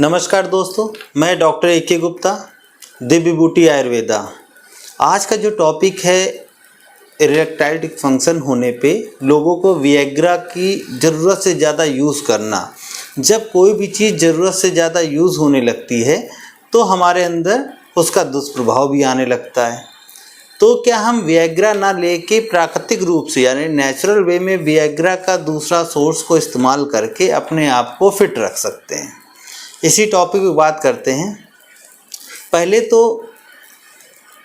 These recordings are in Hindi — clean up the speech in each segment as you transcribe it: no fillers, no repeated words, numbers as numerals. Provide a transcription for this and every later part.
नमस्कार दोस्तों, मैं डॉक्टर ए.के. गुप्ता, दिव्य बूटी आयुर्वेदा। आज का जो टॉपिक है इरेक्टाइल डिस्फंक्शन होने पे लोगों को विएग्रा की ज़रूरत से ज़्यादा यूज़ करना। जब कोई भी चीज़ ज़रूरत से ज़्यादा यूज़ होने लगती है तो हमारे अंदर उसका दुष्प्रभाव भी आने लगता है। तो क्या हम विएग्रा ना लेके प्राकृतिक रूप से यानी नेचुरल वे में विएग्रा का दूसरा सोर्स को इस्तेमाल करके अपने आप को फिट रख सकते हैं? इसी टॉपिक पे बात करते हैं। पहले तो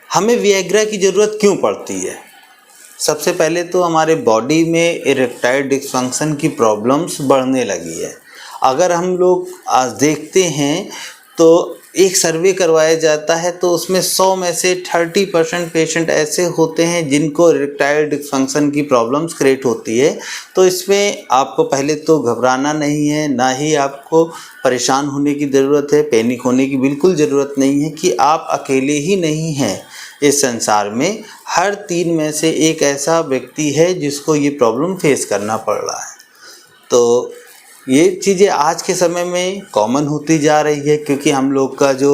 हमें विएग्रा की ज़रूरत क्यों पड़ती है? सबसे पहले तो हमारे बॉडी में इरेक्टाइल डिस्फंक्शन की प्रॉब्लम्स बढ़ने लगी है। अगर हम लोग आज देखते हैं तो एक सर्वे करवाया जाता है तो उसमें 100 में से 30% पेशेंट ऐसे होते हैं जिनको इरेक्टाइल डिस्फंक्शन की प्रॉब्लम्स क्रिएट होती है। तो इसमें आपको पहले तो घबराना नहीं है, ना ही आपको परेशान होने की ज़रूरत है, पैनिक होने की बिल्कुल ज़रूरत नहीं है कि आप अकेले ही नहीं हैं। इस संसार में हर 3 में से एक ऐसा व्यक्ति है जिसको ये प्रॉब्लम फेस करना पड़ रहा है। तो ये चीज़ें आज के समय में कॉमन होती जा रही है क्योंकि हम लोग का जो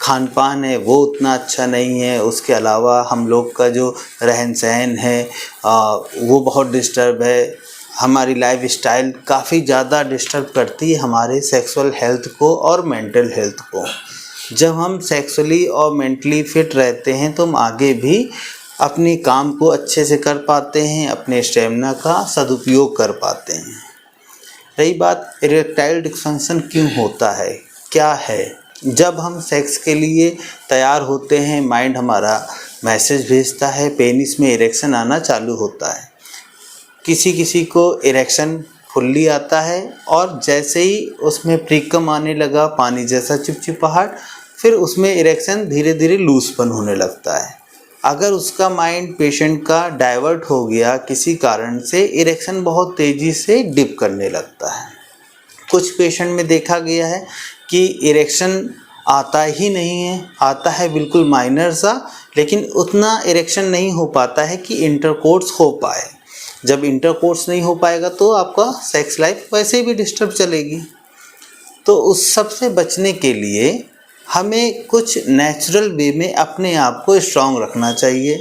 खान पान है वो उतना अच्छा नहीं है। उसके अलावा हम लोग का जो रहन सहन है वो बहुत डिस्टर्ब है। हमारी लाइफ स्टाइल काफ़ी ज़्यादा डिस्टर्ब करती है हमारे सेक्सुअल हेल्थ को और मेंटल हेल्थ को। जब हम सेक्सुअली और मेंटली फिट रहते हैं तो हम आगे भी अपने काम को अच्छे से कर पाते हैं, अपने स्टेमिना का सदुपयोग कर पाते हैं। रही बात इरेक्टाइल डिस्फंक्शन क्यों होता है, क्या है? जब हम सेक्स के लिए तैयार होते हैं, माइंड हमारा मैसेज भेजता है, पेनिस में इरेक्शन आना चालू होता है। किसी किसी को इरेक्शन फुल्ली आता है और जैसे ही उसमें प्रीकम आने लगा, पानी जैसा चिपचिपाहट, फिर उसमें इरेक्शन धीरे धीरे लूजपन होने लगता है। अगर उसका माइंड पेशेंट का डाइवर्ट हो गया किसी कारण से, इरेक्शन बहुत तेज़ी से डिप करने लगता है। कुछ पेशेंट में देखा गया है कि इरेक्शन आता ही नहीं है, आता है बिल्कुल माइनर सा, लेकिन उतना इरेक्शन नहीं हो पाता है कि इंटरकोर्स हो पाए। जब इंटरकोर्स नहीं हो पाएगा तो आपका सेक्स लाइफ वैसे भी डिस्टर्ब चलेगी। तो उस सब से बचने के लिए हमें कुछ नेचुरल वे में अपने आप को स्ट्रॉन्ग रखना चाहिए।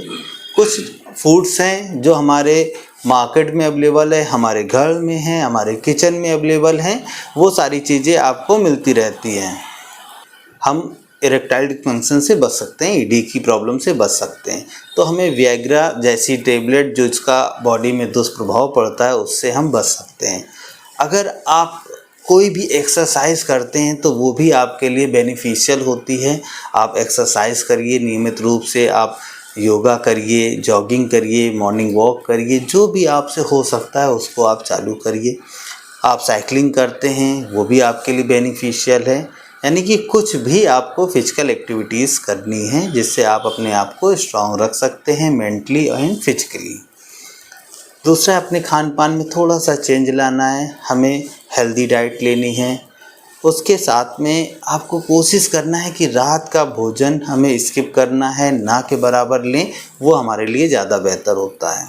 कुछ फूड्स हैं जो हमारे मार्केट में अवेलेबल है, हमारे घर में हैं, हमारे किचन में अवेलेबल हैं, वो सारी चीज़ें आपको मिलती रहती हैं। हम इरेक्टाइल डिस्फंक्शन से बच सकते हैं, ईडी की प्रॉब्लम से बच सकते हैं। तो हमें विएग्रा जैसी टेबलेट जो इसका बॉडी में दुष्प्रभाव पड़ता है उससे हम बच सकते हैं। अगर आप कोई भी एक्सरसाइज करते हैं तो वो भी आपके लिए बेनिफिशियल होती है। आप एक्सरसाइज करिए नियमित रूप से, आप योगा करिए, जॉगिंग करिए, मॉर्निंग वॉक करिए, जो भी आपसे हो सकता है उसको आप चालू करिए। आप साइकिलिंग करते हैं वो भी आपके लिए बेनिफिशियल है। यानी कि कुछ भी आपको फिजिकल एक्टिविटीज़ करनी है जिससे आप अपने आप को स्ट्रॉन्ग रख सकते हैं मेंटली एंड फिजिकली। दूसरा, अपने खान पान में थोड़ा सा चेंज लाना है, हमें हेल्दी डाइट लेनी है। उसके साथ में आपको कोशिश करना है कि रात का भोजन हमें स्किप करना है, ना के बराबर लें, वो हमारे लिए ज़्यादा बेहतर होता है।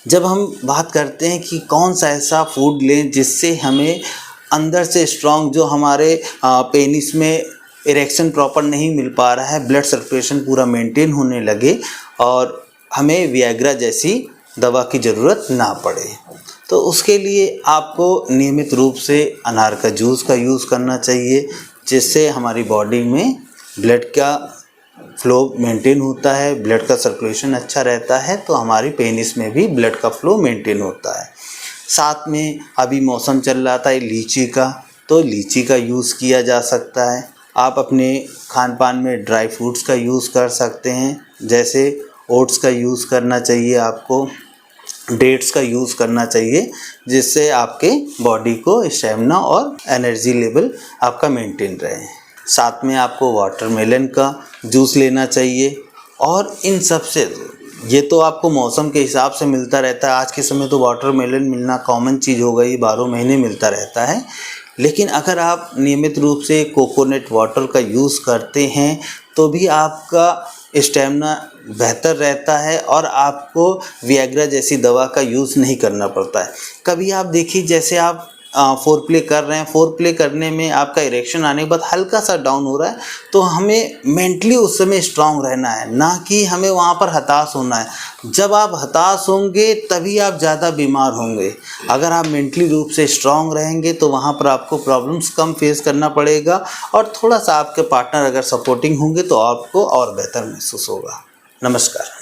जब हम बात करते हैं कि कौन सा ऐसा फूड लें जिससे हमें अंदर से स्ट्रॉन्ग, जो हमारे पेनिस में इरेक्शन प्रॉपर नहीं मिल पा रहा है, ब्लड सर्कुलेशन पूरा मेंटेन होने लगे और हमें विएग्रा जैसी दवा की ज़रूरत ना पड़े, तो उसके लिए आपको नियमित रूप से अनार का जूस का यूज़ करना चाहिए जिससे हमारी बॉडी में ब्लड का फ्लो मेंटेन होता है, ब्लड का सर्कुलेशन अच्छा रहता है, तो हमारी पेनिस में भी ब्लड का फ्लो मेंटेन होता है। साथ में अभी मौसम चल रहा था लीची का, तो लीची का यूज़ किया जा सकता है। आप अपने खान पान में ड्राई फ्रूट्स का यूज़ कर सकते हैं, जैसे ओट्स का यूज़ करना चाहिए, आपको डेट्स का यूज़ करना चाहिए, जिससे आपके बॉडी को स्टेमिना और एनर्जी लेवल आपका मेंटेन रहे। साथ में आपको वाटरमेलन का जूस लेना चाहिए। और इन सब से, ये तो आपको मौसम के हिसाब से मिलता रहता है। आज के समय तो वाटरमेलन मिलना कॉमन चीज़ हो गई, 12 महीने मिलता रहता है। लेकिन अगर आप नियमित रूप से कोकोनट वाटर का यूज़ करते हैं तो भी आपका स्टेमिना बेहतर रहता है और आपको विएग्रा जैसी दवा का यूज़ नहीं करना पड़ता है। कभी आप देखिए, जैसे आप फोर प्ले कर रहे हैं, फोर प्ले करने में आपका इरेक्शन आने के बाद हल्का सा डाउन हो रहा है, तो हमें मेंटली उस समय स्ट्रांग रहना है, ना कि हमें वहाँ पर हताश होना है। जब आप हताश होंगे तभी आप ज़्यादा बीमार होंगे। अगर आप मेंटली रूप से स्ट्रांग रहेंगे तो वहाँ पर आपको प्रॉब्लम्स कम फेस करना पड़ेगा, और थोड़ा सा आपके पार्टनर अगर सपोर्टिंग होंगे तो आपको और बेहतर महसूस होगा। नमस्कार।